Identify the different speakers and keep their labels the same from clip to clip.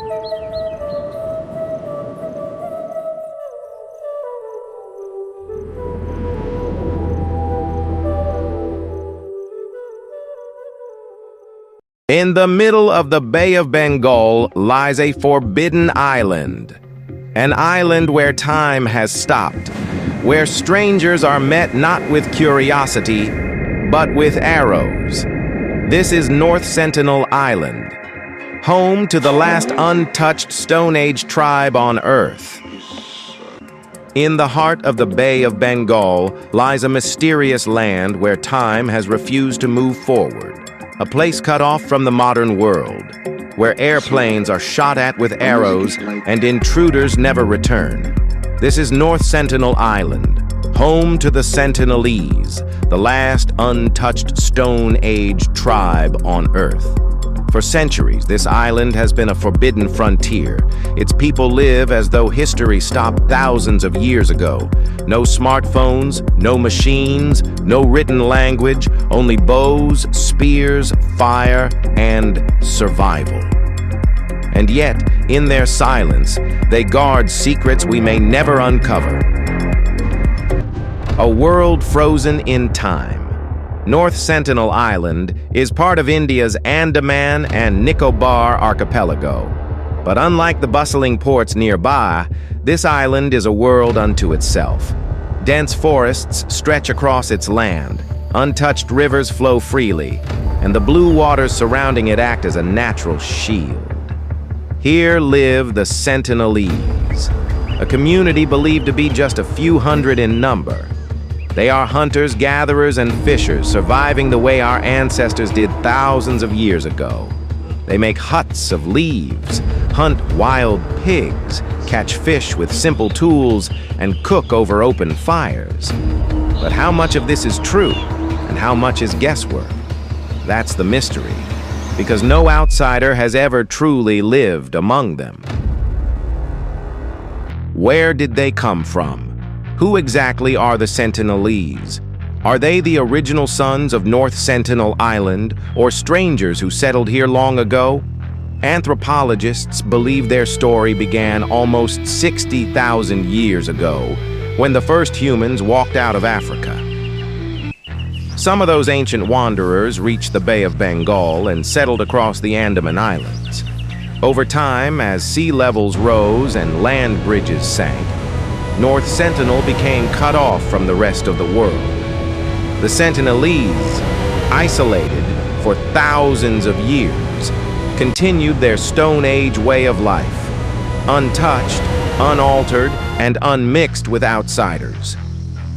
Speaker 1: In the middle of the Bay of Bengal lies a forbidden island. An island where time has stopped, where strangers are met not with curiosity, but with arrows. This is North Sentinel Island, home to the last untouched Stone Age tribe on Earth. In the heart of the Bay of Bengal lies a mysterious land where time has refused to move forward. A place cut off from the modern world, where airplanes are shot at with arrows and intruders never return. This is North Sentinel Island, home to the Sentinelese, the last untouched Stone Age tribe on Earth. For centuries, this island has been a forbidden frontier. Its people live as though history stopped thousands of years ago. No smartphones, no machines, no written language, only bows, spears, fire, and survival. And yet, in their silence, they guard secrets we may never uncover. A world frozen in time. North Sentinel Island is part of India's Andaman and Nicobar archipelago. But unlike the bustling ports nearby, this island is a world unto itself. Dense forests stretch across its land, untouched rivers flow freely, and the blue waters surrounding it act as a natural shield. Here live the Sentinelese, a community believed to be just a few hundred in number. They are hunters, gatherers, and fishers, surviving the way our ancestors did thousands of years ago. They make huts of leaves, hunt wild pigs, catch fish with simple tools, and cook over open fires. But how much of this is true, and how much is guesswork? That's the mystery, because no outsider has ever truly lived among them. Where did they come from? Who exactly are the Sentinelese? Are they the original sons of North Sentinel Island, or strangers who settled here long ago? Anthropologists believe their story began almost 60,000 years ago, when the first humans walked out of Africa. Some of those ancient wanderers reached the Bay of Bengal and settled across the Andaman Islands. Over time, as sea levels rose and land bridges sank, North Sentinel became cut off from the rest of the world. The Sentinelese, isolated for thousands of years, continued their Stone Age way of life, untouched, unaltered, and unmixed with outsiders.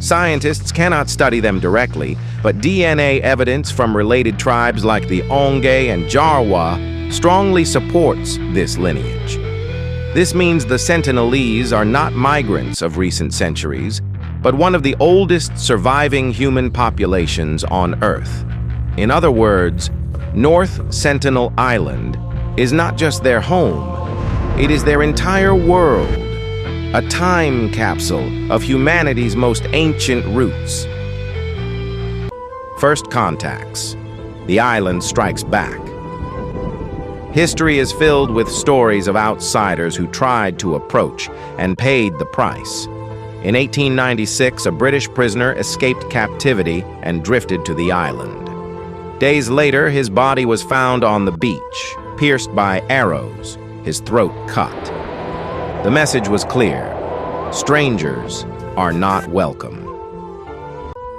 Speaker 1: Scientists cannot study them directly, but DNA evidence from related tribes like the Onge and Jarwa strongly supports this lineage. This means the Sentinelese are not migrants of recent centuries, but one of the oldest surviving human populations on Earth. In other words, North Sentinel Island is not just their home, it is their entire world, a time capsule of humanity's most ancient roots. First contacts. The island strikes back. History is filled with stories of outsiders who tried to approach and paid the price. In 1896, a British prisoner escaped captivity and drifted to the island. Days later, his body was found on the beach, pierced by arrows, his throat cut. The message was clear: strangers are not welcome.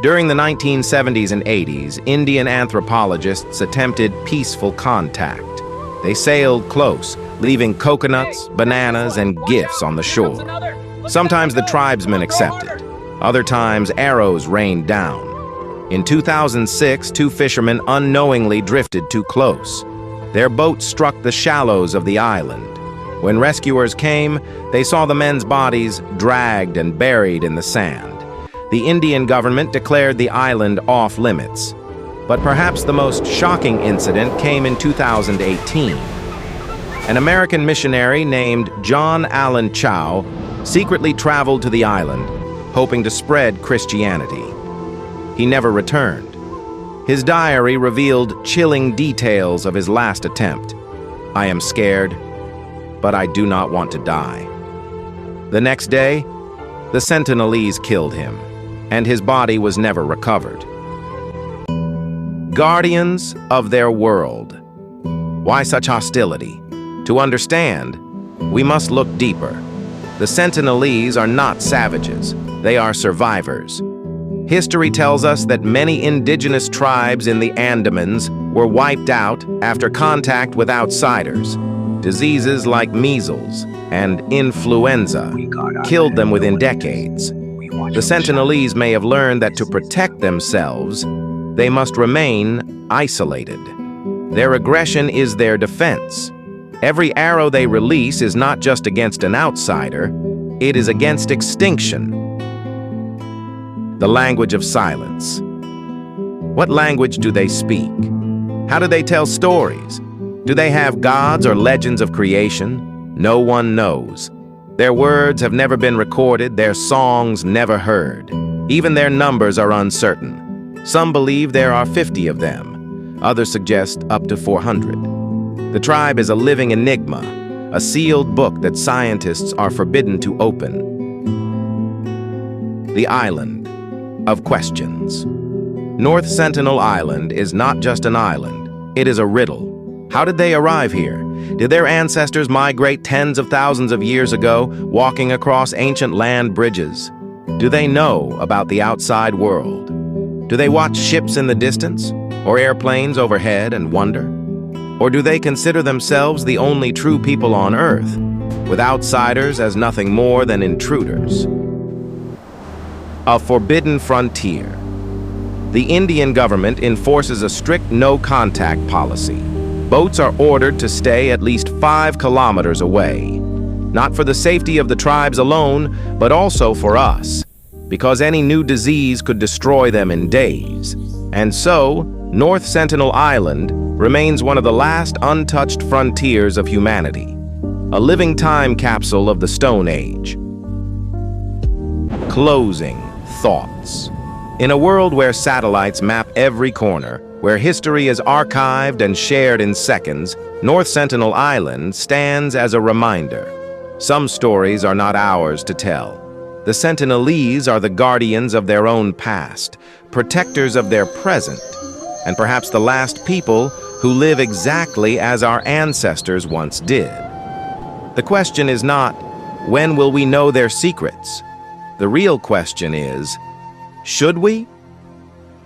Speaker 1: During the 1970s and 80s, Indian anthropologists attempted peaceful contact. They sailed close, leaving coconuts, bananas, and gifts on the shore. Sometimes the tribesmen accepted. Other times, arrows rained down. In 2006, two fishermen unknowingly drifted too close. Their boat struck the shallows of the island. When rescuers came, they saw the men's bodies dragged and buried in the sand. The Indian government declared the island off-limits. But perhaps the most shocking incident came in 2018. An American missionary named John Allen Chow secretly traveled to the island, hoping to spread Christianity. He never returned. His diary revealed chilling details of his last attempt. "I am scared. but I do not want to die." The next day, the Sentinelese killed him, and his body was never recovered. Guardians of their world. Why such hostility? To understand, we must look deeper. The Sentinelese are not savages, they are survivors. History tells us that many indigenous tribes in the Andamans were wiped out after contact with outsiders. Diseases like measles and influenza killed them within decades. The Sentinelese may have learned that to protect themselves, they must remain isolated. Their aggression is their defense. Every arrow they release is not just against an outsider, it is against extinction. The language of silence. What language do they speak? How do they tell stories? Do they have gods or legends of creation? No one knows. Their words have never been recorded, their songs never heard. Even their numbers are uncertain. Some believe there are 50 of them. Others suggest up to 400. The tribe is a living enigma, a sealed book that scientists are forbidden to open. The Island of Questions. North Sentinel Island is not just an island, it is a riddle. How did they arrive here? Did their ancestors migrate tens of thousands of years ago, walking across ancient land bridges? Do they know about the outside world? Do they watch ships in the distance, or airplanes overhead and wonder? Or do they consider themselves the only true people on Earth, with outsiders as nothing more than intruders? A forbidden frontier. The Indian government enforces a strict no-contact policy. Boats are ordered to stay at least 5 kilometers away, not for the safety of the tribes alone, but also for us, because any new disease could destroy them in days. And so, North Sentinel Island remains one of the last untouched frontiers of humanity, a living time capsule of the Stone Age. Closing thoughts. In a world where satellites map every corner, where history is archived and shared in seconds, North Sentinel Island stands as a reminder. Some stories are not ours to tell. The Sentinelese are the guardians of their own past, protectors of their present, and perhaps the last people who live exactly as our ancestors once did. The question is not, when will we know their secrets? The real question is, should we?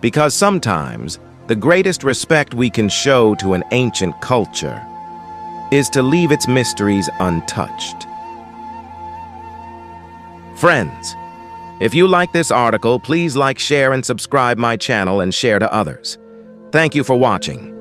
Speaker 1: Because sometimes, the greatest respect we can show to an ancient culture is to leave its mysteries untouched. Friends, if you like this article, please like, share, and subscribe my channel and share to others. Thank you for watching.